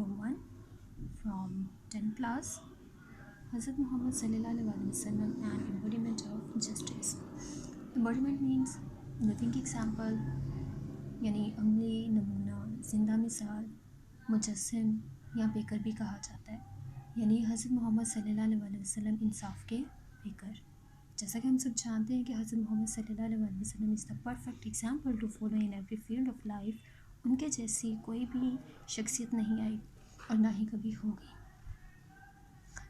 Poem 1 from 10 class. Hazrat Muhammad sallallahu alaihi wasallam, an embodiment of justice. Embodiment means living example, यानी अमली नमूना, जिंदा मिसाल, मुजस्सिम या बेकर भी कहा जाता है, यानी हज़रत मोहम्मद सल्लल्लाहु अलैहि वसल्लम इंसाफ के बेकर. जैसा कि हम सब जानते हैं कि हज़रत मोहम्मद सल्लल्लाहु अलैहि वसल्लम is the perfect example to follow in every field of life. उनके जैसी कोई भी शख्सियत नहीं आई और ना ही कभी होगी.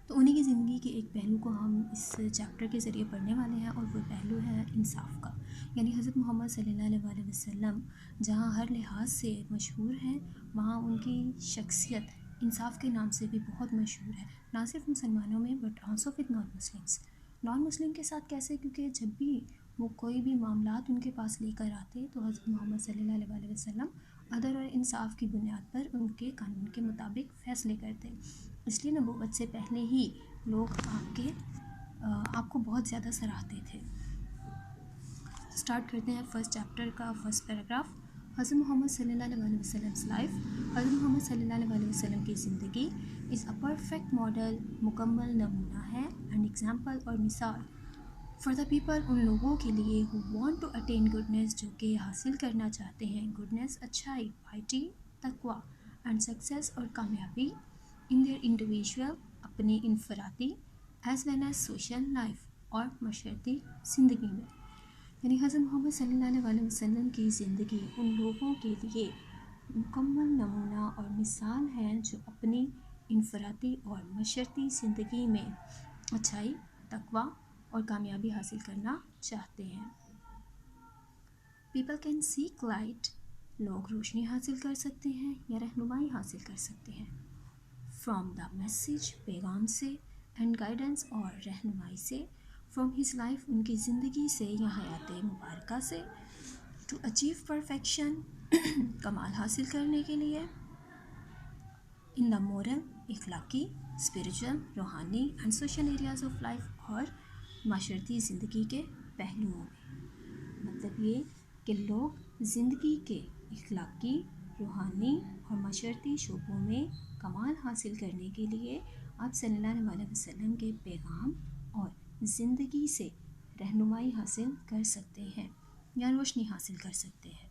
तो उन्हीं की ज़िंदगी के एक पहलू को हम इस चैप्टर के ज़रिए पढ़ने वाले हैं, और वो पहलू है इंसाफ का. यानी हज़रत मोहम्मद सल्लल्लाहु अलैहि वसल्लम जहाँ हर लिहाज से मशहूर हैं, वहाँ उनकी शख्सियत इंसाफ के नाम से भी बहुत मशहूर है, ना सिर्फ मुसलमानों में but also with non Muslims. Non Muslim के साथ कैसे? क्योंकि जब भी वो कोई भी मामलात उनके पास लेकर आते तो हज़रत मोहम्मद सल्लल्लाहु अलैहि वसल्लम अदल और इंसाफ की बुनियाद पर उनके कानून के मुताबिक फ़ैसले करते. इसलिए नबूवत से पहले ही लोग आपको बहुत ज़्यादा सराहते थे. स्टार्ट करते हैं फर्स्ट चैप्टर का फर्स्ट पैराग्राफ. हज़रत मोहम्मद सल्लल्लाहु अलैहि वसल्लम लाइफ. हज़रत मोहम्मद सल्लल्लाहु अलैहि वसल्लम की ज़िंदगी इज़ अ परफेक्ट मॉडल, मुकम्मल नमूना है, एंड एग्जाम्पल और मिसाल फॉर द पीपल, उन लोगों के लिए who want to attain goodness, जो कि हासिल करना चाहते हैं गुडनेस, अच्छाई, पाइटी, तकवा, एंड सक्सेस और कामयाबी इन देयर इंडिविजुअल, अपनी इनफरादी, as well as social life, और मशरती ज़िंदगी में. यानी हज़रत मोहम्मद सल्लल्लाहु अलैहि वसल्लम की ज़िंदगी उन लोगों के लिए मुकम्मल नमूना और मिसाल है जो अपनी इनफरादी और मशरती ज़िंदगी में अच्छाई, तकवा और कामयाबी हासिल करना चाहते हैं. पीपल कैन सीक लाइट, लोग रोशनी हासिल कर सकते हैं या रहनुमाई हासिल कर सकते हैं. फ्रॉम द मैसेज, पैगाम से, एंड गाइडेंस और रहनुमाई से. फ्रॉम हिज लाइफ, उनकी ज़िंदगी से या हयात मुबारका से. टू अचीव परफेक्शन, कमाल हासिल करने के लिए. इन द मोरल, इखलाकी, स्पिरिचुअल, रूहानी and social areas of life, और माशरती ज़िंदगी के पहलुओं में. मतलब ये कि लोग ज़िंदगी के इखलाकी, रूहानी और माशरती शोबों में कमाल हासिल करने के लिए आप सल्लल्लाहु अलैहि वसल्लम के पैगाम और ज़िंदगी से रहनुमाई हासिल कर सकते हैं या रोशनी हासिल कर सकते हैं.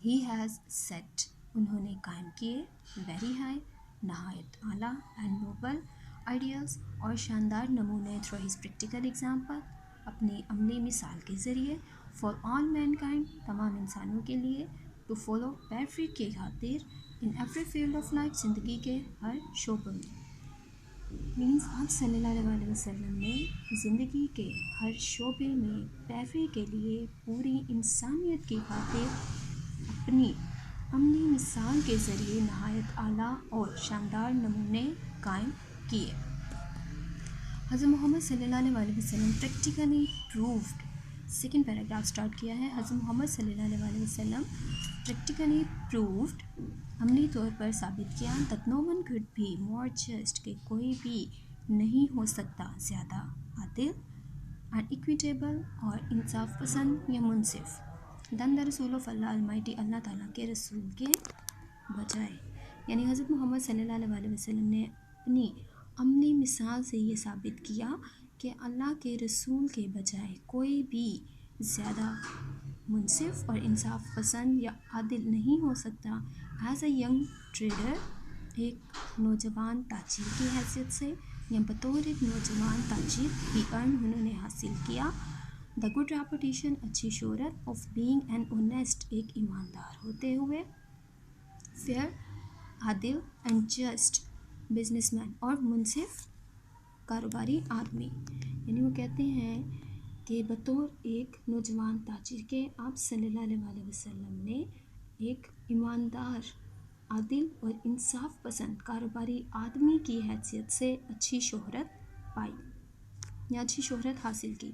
ही हैज़ सेट, उन्होंने कायम किए, वेरी हाई, नहायत आला, एंड नोबल आइडियल्स, और शानदार नमूने थ्रू हिज प्रैक्टिकल एग्जाम्पल, अपनी अमली मिसाल के ज़रिए, फॉर ऑल मैनकाइंड, तमाम इंसानों के लिए, टू फॉलो, पैरवी के खातिर, इन एवरी फील्ड ऑफ लाइफ, ज़िंदगी के हर शोबे में. मीन्स आप सल्लल्लाहु अलैहि वसल्लम ने ज़िंदगी के हर शोबे में पैरवी के लिए पूरी इंसानियत की खातिर अपनी अमली मिसाल के ज़रिए नहायत आला और शानदार नमूने कायम किए. हज़रत मोहम्मद सल्लल्लाहु अलैहि वसल्लम practically proved. Second paragraph start किया है. हज़रत मोहम्मद सल्लल्लाहु अलैहि वसल्लम प्रैक्टिकली प्रूव्ड, अमली तौर पर साबित किया, that no one could be more just, कि कोई भी नहीं हो सकता ज़्यादा आदिल, एंड इक्विटेबल और इंसाफ पसंद या मुनसिफ, दैन द रसूल ऑफ अल्लाह अलमाइटी, अल्लाह ताला के रसूल के बजाय. यानी हज़रत मोहम्मद सल्लल्लाहु अलैहि वसल्लम ने अपनी अमली मिसाल से ये साबित किया कि अल्लाह के रसूल के बजाय कोई भी ज़्यादा मुनसिफ और इंसाफ पसंद या आदिल नहीं हो सकता. एज अ यंग ट्रेडर, एक नौजवान ताजिर की हैसियत से, या बतौर एक नौजवान ताजिर ही अर्न उन्होंने हासिल किया द गुड रेपुटेशन, अच्छी शोहरत, ऑफ बीइंग एन ऑनेस्ट, एक ईमानदार होते हुए, fair, Adil, and just businessman, और मुनसिफ, कारोबारी आदमी. यानी वो कहते हैं कि बतौर एक नौजवान ताजिर के आप सल्लल्लाहु अलैहि वसल्लम ने एक ईमानदार, आदिल और इंसाफ पसंद कारोबारी आदमी की हैसियत से अच्छी शोहरत पाई या अच्छी शोहरत हासिल की.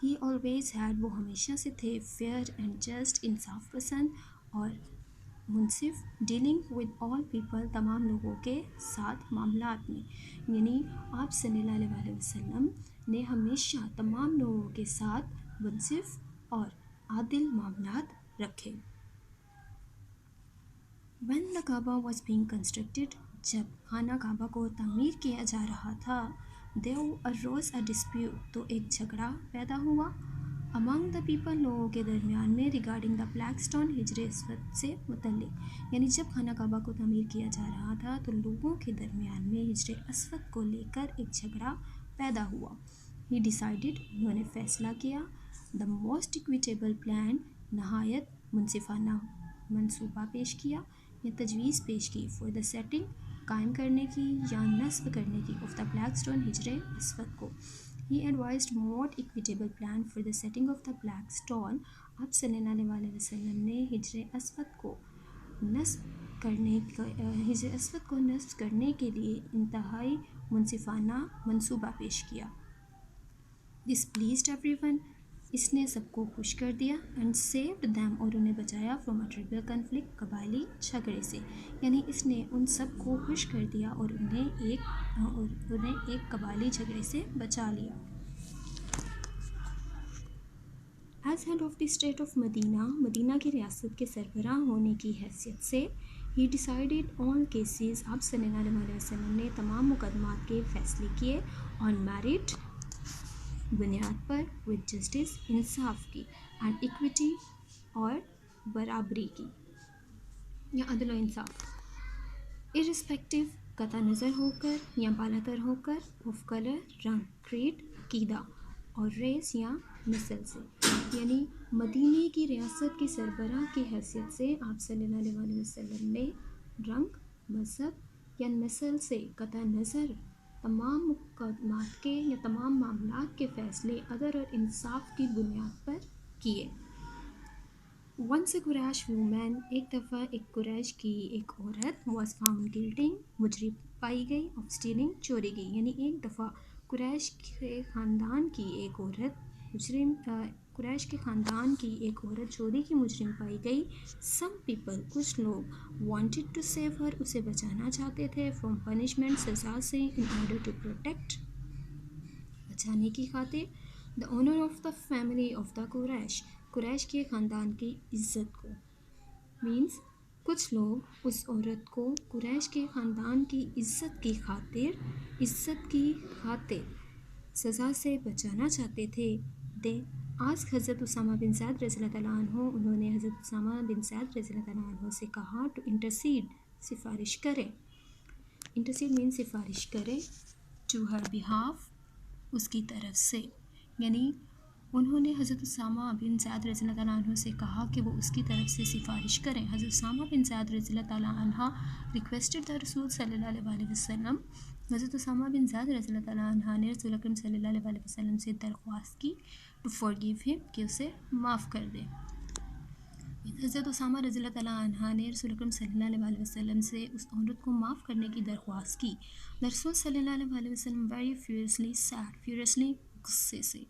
ही ऑलवेज हैड, वो हमेशा से थे, फेयर एंड जस्ट, इंसाफ पसंद और मुनसिफ, डीलिंग विद ऑल पीपल, तमाम लोगों के साथ मामलात में. यानी आप सल्लल्लाहु अलैहि वसल्लम ने हमेशा तमाम लोगों के साथ मुनसिफ और आदिल मामलात रखे. When the Kaaba was being constructed, जब खाना काबा को तामीर किया जा रहा था, there arose a dispute, तो एक झगड़ा पैदा हुआ among the people, लोगों के दरमियान में, regarding the black stone, हिजर Aswad से मुतल्लिक। यानी जब खाना काबा को तामीर किया जा रहा था तो लोगों के दरमियान में हिजर अस्वद को लेकर एक झगड़ा पैदा हुआ। He decided, उन्होंने फैसला किया, the most equitable plan, नहायत मुनसिफाना मंसूबा पेश किया या तजवीज़ पेश की, फॉर द सेटिंग, कायम करने की या नस्ब करने की, ऑफ द ब्लैक स्टोन, हिजर अस्वद को। He advised more equitable plan for the setting of the black stone. आप सल्लल्लाहु अलैहि वसल्लम ने हिजर अस्वद को नस्ब करने के लिए इंतहाई मुनसिफाना मंसूबा पेश किया। दिस प्लीज्ड एवरीवन, इसने सबको खुश कर दिया, एंड सेव्ड दैम, और उन्हें बचाया, फ्रॉम अ ट्रिबल कन्फ्लिक्ट, कबायली झगड़े से। यानी इसने उन सबको खुश कर दिया और उन्हें एक कबायली झगड़े से बचा लिया। As head of the state of Medina, Medina की रियासत के सरबराह होने की हैसियत से, ही डिसाइडेड ऑल केसेस, आप सल्लल्लाहु अलैहि वसल्लम ने तमाम मुकदमात के फैसले किए, ऑन मैरिट, बुनियाद पर, विद जस्टिस, इंसाफ की, एंड इक्विटी, और बराबरी की या अदल व इंसाफ, इर्रिस्पेक्टिव, कता नज़र होकर या बालातर होकर, ऑफ कलर, रंग, क्रीड, अकीदा, और रेस या नस्ल से। यानी मदीने की रियासत की सरबराह की हैसियत से आप सल्लल्लाहु अलैहि वसल्लम ने रंग, मज़हब या नस्ल से कता नज़र तमाम मुकदमात के या तमाम मामलात के फ़ैसले अदल और इंसाफ की बुनियाद पर किए। वंस ए कुरैश वूमैन, एक दफ़ा एक कुरैश की एक औरत, वॉज फाउंड गिल्टी, मुजरिम पाई गई, ऑफ स्टीलिंग, चोरी की। यानी एक दफ़ा कुरैश के ख़ानदान की एक औरत कुरैश के ख़ानदान की एक औरत चोरी की मुजरिम पाई गई। सम पीपल, कुछ लोग, वांटेड टू सेव हर, उसे बचाना चाहते थे, फ्रॉम पनिशमेंट, सज़ा से, इन ऑर्डर टू प्रोटेक्ट, बचाने की खातिर, the honour of the family of the Quraysh, Quraysh के ख़ानदान की इज़्ज़त को। मीन्स कुछ लोग उस औरत को कुरैश के ख़ानदान की इज़्ज़त की खातिर सज़ा से बचाना चाहते थे। दे आज हज़रत उसामा बिन ज़ैद रज़ियल्लाहु अन्हु, उन्होंने हज़रत उसामा बिन ज़ैद रज़ियल्लाहु अन्हु से कहा, टू इंटरसीड, सिफारिश करे, इंटरसीड मीन सिफारिश करे, टू हर बिहाफ, उसकी तरफ से। यानी उन्होंने हज़रत उसामा बिन ज़ैद रज़ियल्लाहु अन्हु से कहा कि वो उसकी तरफ से सिफारिश करें। हज़रत उसामा बिन ज़ैद रज़ियल्लाहु अन्हु रिक्वेस्टेड द रसूल सल्लल्लाहु अलैहि वसल्लम, हज़रत उसामा बिन ज़ैद रज़ियल्लाहु अन्हु ने रसूल अकरम सल्लल्लाहु अलैहि वसल्लम से दरख्वास्त की, टू फॉरगिव हिम, कि उसे माफ़ कर दे। हज़रत उसामा रज़ियल्लाहु अन्हु ने रसूल अकरम सल्लल्लाहु अलैहि वसल्लम से उस औरत को माफ़ करने की दरख्वास्त की। रसूल सल्लल्लाहु अलैहि वसल्लम वेरी फ्यूरियसली, गुस्से से,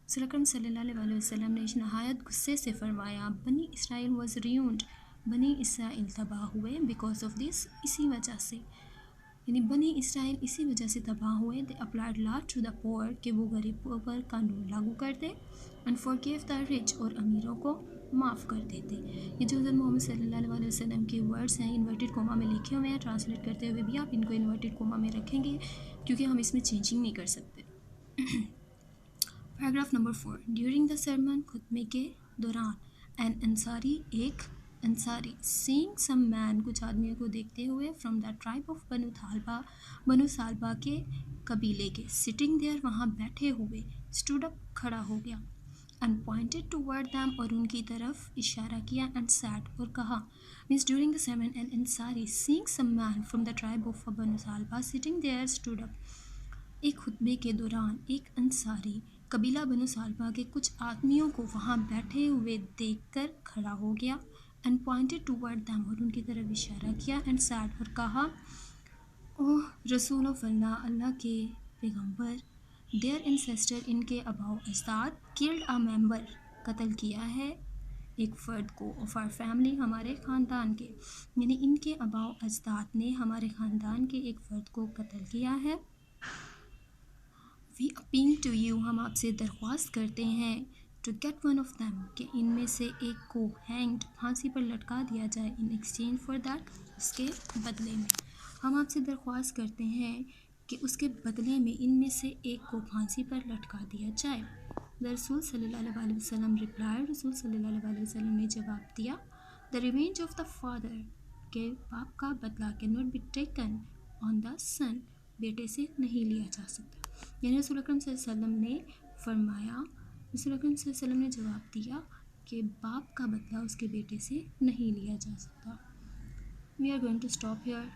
रसूल अकरम सल्लल्लाहु अलैहि वसल्लम ने नहायत गुस्से से फरमाया, बनी इसराइल वॉज रियून्ड, बनी इसराइल तबाह हुए, बिकॉज ऑफ दिस, इसी वजह से, यानी बनी इसराइल इसी वजह से तबाह हुए। They applied law to the poor, कि वो गरीबों पर कानून लागू कर दे, एंड फॉरगिव द रिच, और अमीरों को माफ़ कर देते। ये जो हज़रत मोहम्मद सल्लल्लाहु अलैहि वसल्लम के वर्ड्स हैं, इन्वर्टेड कोमा में लिखे हुए हैं, ट्रांसलेट करते हुए भी आप इनको इन्वर्टेड कोमा में रखेंगे क्योंकि हम इसमें चेंजिंग नहीं कर सकते। Paragraph number 4, during the sermon, खुतबे के दौरान, एन अंसारी, एक अंसारी, सीइंग सम मैन, कुछ आदमियों को देखते हुए, from the tribe of Banu सालबा के कबीले के, सिटिंग देयर, वहाँ बैठे हुए, स्टूड अप, खड़ा हो गया, एंड पॉइंटेड टूवर्ड दैम, और उनकी तरफ इशारा किया, एंड सैड, और कहा। Means during the sermon an Ansari seeing some man from the tribe of Banu Thalaba sitting there stood up, एक खुतबे के दौरान एक अंसारी कबीला बनु सालबा के कुछ आदमियों को वहाँ बैठे हुए देखकर खड़ा हो गया, एंड पॉइंटेड टूवर्ड दैम, और उनकी तरफ इशारा किया, एंड सैड, और कहा, ओह रसूल ऑफ अल्लाह, अल्लाह के पैगंबर, देयर इंसेस्टर, इनके अबाउ अजदाद, किल्ड अ मेंबर, कत्ल किया है एक फ़र्द को, ऑफ आर फैमिली, हमारे ख़ानदान के, यानी इनके अबाउ अजदाद ने हमारे ख़ानदान के एक फ़र्द को कत्ल किया है। वी अपील टू यू, हम आपसे दरख्वास्त करते हैं, to get one of them کہ ان میں سے ایک کو ہینگڈ پھانسی پر لٹکا دیا جائے ان ایکسچینج فار دیٹ اس کے بدلے میں. ہم آپ سے درخواست کرتے ہیں کہ اس کے بدلے میں ان میں سے ایک کو پھانسی پر لٹکا دیا جائے. رسول صلی اللہ علیہ وسلم ریپلائی رسول صلی اللہ علیہ وسلم نے جواب دیا the revenge of the father کہ باپ کا بدلہ can not be taken on the son بیٹے سے نہیں لیا جا سکتا. یعنی رسول اکرم صلی اللہ علیہ وسلم نے فرمایا رسول اکرم صلی اللہ علیہ وسلم نے جواب دیا کہ باپ کا بدلہ اس کے بیٹے سے نہیں لیا جا سکتا. We are going to stop here.